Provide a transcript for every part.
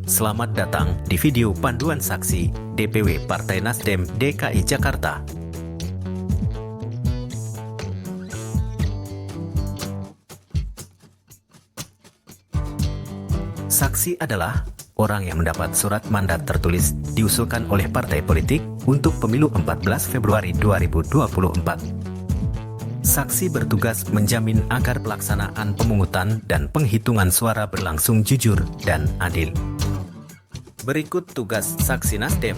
Selamat datang di video panduan saksi DPW Partai Nasdem DKI Jakarta. Saksi adalah orang yang mendapat surat mandat tertulis diusulkan oleh partai politik untuk pemilu 14 Februari 2024. Saksi bertugas menjamin agar pelaksanaan pemungutan dan penghitungan suara berlangsung jujur dan adil. Berikut tugas saksi Nasdem.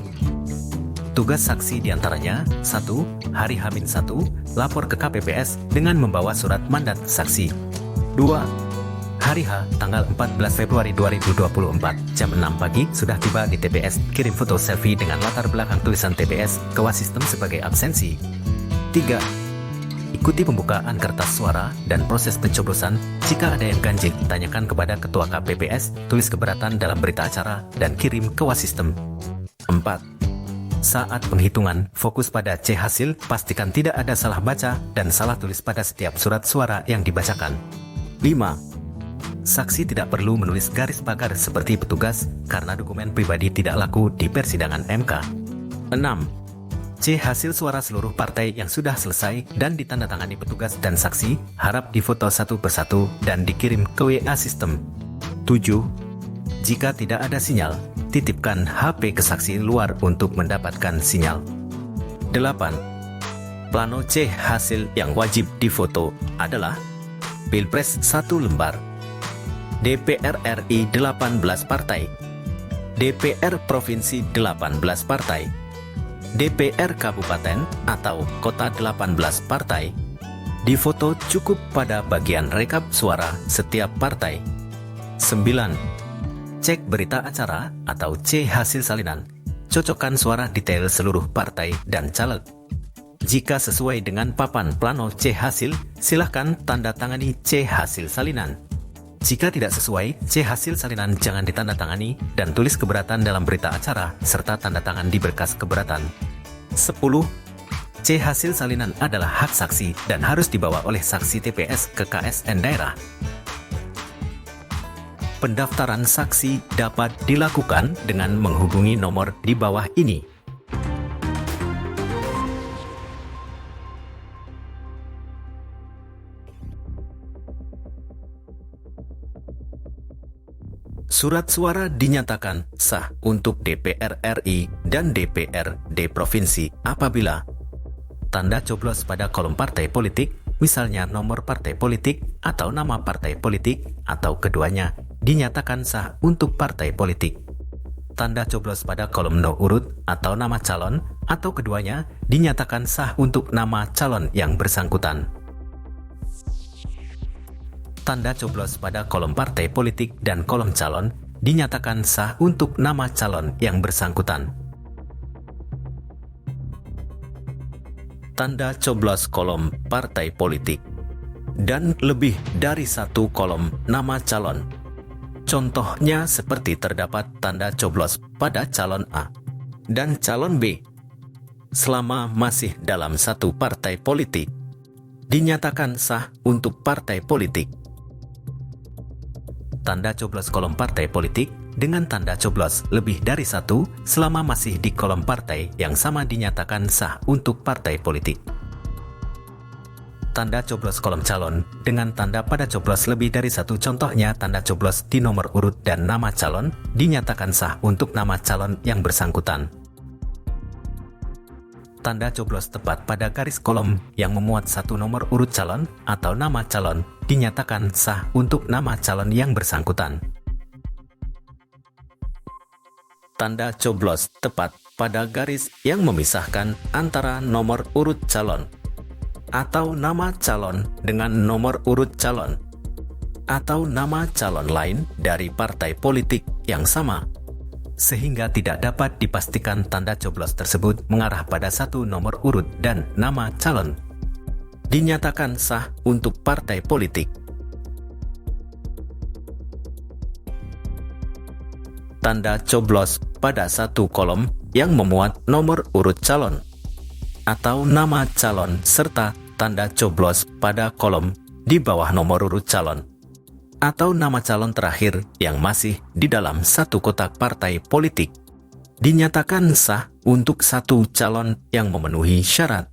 Tugas saksi diantaranya 1. Hari H-1, lapor ke KPPS dengan membawa surat mandat saksi. 2. Hari H, tanggal 14 Februari 2024, jam 6 pagi, sudah tiba di TPS, kirim foto selfie dengan latar belakang tulisan TPS ke Wasistem sebagai absensi. 3. Ikuti pembukaan kertas suara dan proses pencoblosan. Jika ada yang ganjil, tanyakan kepada Ketua KPPS, tulis keberatan dalam berita acara, dan kirim ke Wasistem. 4. Saat penghitungan, fokus pada C hasil, pastikan tidak ada salah baca dan salah tulis pada setiap surat suara yang dibacakan. 5. Saksi tidak perlu menulis garis pagar seperti petugas, karena dokumen pribadi tidak laku di persidangan MK. 6. C hasil suara seluruh partai yang sudah selesai dan ditandatangani petugas dan saksi, harap difoto satu persatu dan dikirim ke WA sistem. 7. Jika tidak ada sinyal, titipkan HP ke saksi luar untuk mendapatkan sinyal. 8. Plano C hasil yang wajib difoto adalah Pilpres 1 lembar, DPR RI 18 partai, DPR Provinsi 18 partai, DPR Kabupaten atau Kota 18 partai. Difoto cukup pada bagian rekap suara setiap partai. 9. Cek berita acara atau C hasil salinan. Cocokkan suara detail seluruh partai dan caleg. Jika sesuai dengan papan plano C hasil, silahkan tanda tangani C hasil salinan. Jika tidak sesuai, C hasil salinan jangan ditandatangani dan tulis keberatan dalam berita acara serta tanda tangan di berkas keberatan. 10. C hasil salinan adalah hak saksi dan harus dibawa oleh saksi TPS ke KSN daerah. Pendaftaran saksi dapat dilakukan dengan menghubungi nomor di bawah ini. Surat suara dinyatakan sah untuk DPR RI dan DPRD Provinsi apabila tanda coblos pada kolom partai politik, misalnya nomor partai politik atau nama partai politik atau keduanya, dinyatakan sah untuk partai politik. Tanda coblos pada kolom no urut atau nama calon atau keduanya dinyatakan sah untuk nama calon yang bersangkutan. Tanda coblos pada kolom partai politik dan kolom calon dinyatakan sah untuk nama calon yang bersangkutan. Tanda coblos kolom partai politik dan lebih dari satu kolom nama calon. Contohnya seperti terdapat tanda coblos pada calon A dan calon B. Selama masih dalam satu partai politik, dinyatakan sah untuk partai politik. Tanda coblos kolom partai politik dengan tanda coblos lebih dari satu selama masih di kolom partai yang sama dinyatakan sah untuk partai politik. Tanda coblos kolom calon dengan tanda pada coblos lebih dari satu, contohnya tanda coblos di nomor urut dan nama calon, dinyatakan sah untuk nama calon yang bersangkutan. Tanda coblos tepat pada garis kolom yang memuat satu nomor urut calon atau nama calon dinyatakan sah untuk nama calon yang bersangkutan. Tanda coblos tepat pada garis yang memisahkan antara nomor urut calon atau nama calon dengan nomor urut calon atau nama calon lain dari partai politik yang sama, sehingga tidak dapat dipastikan tanda coblos tersebut mengarah pada satu nomor urut dan nama calon, dinyatakan sah untuk partai politik. Tanda coblos pada satu kolom yang memuat nomor urut calon atau nama calon serta tanda coblos pada kolom di bawah nomor urut calon, atau nama calon terakhir yang masih di dalam satu kotak partai politik dinyatakan sah untuk satu calon yang memenuhi syarat.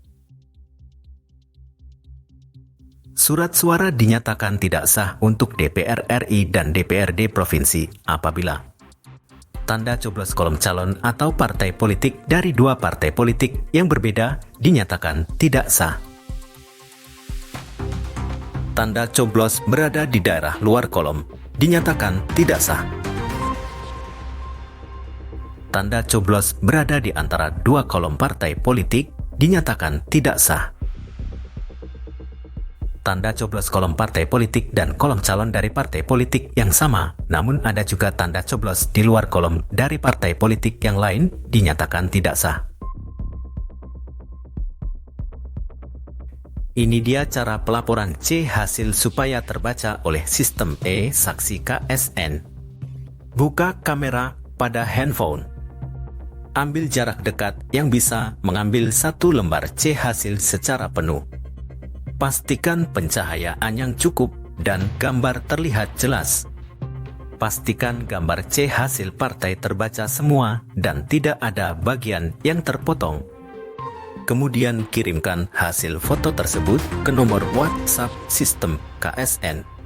Surat suara dinyatakan tidak sah untuk DPR RI dan DPRD provinsi apabila tanda coblos kolom calon atau partai politik dari dua partai politik yang berbeda dinyatakan tidak sah. Tanda coblos berada di daerah luar kolom dinyatakan tidak sah. Tanda coblos berada di antara dua kolom partai politik dinyatakan tidak sah. Tanda coblos kolom partai politik dan kolom calon dari partai politik yang sama, namun ada juga tanda coblos di luar kolom dari partai politik yang lain dinyatakan tidak sah. Ini dia cara pelaporan C hasil supaya terbaca oleh sistem e-saksi KSN. Buka kamera pada handphone. Ambil jarak dekat yang bisa mengambil satu lembar C hasil secara penuh. Pastikan pencahayaan yang cukup dan gambar terlihat jelas. Pastikan gambar C hasil partai terbaca semua dan tidak ada bagian yang terpotong. Kemudian kirimkan hasil foto tersebut ke nomor WhatsApp sistem KSN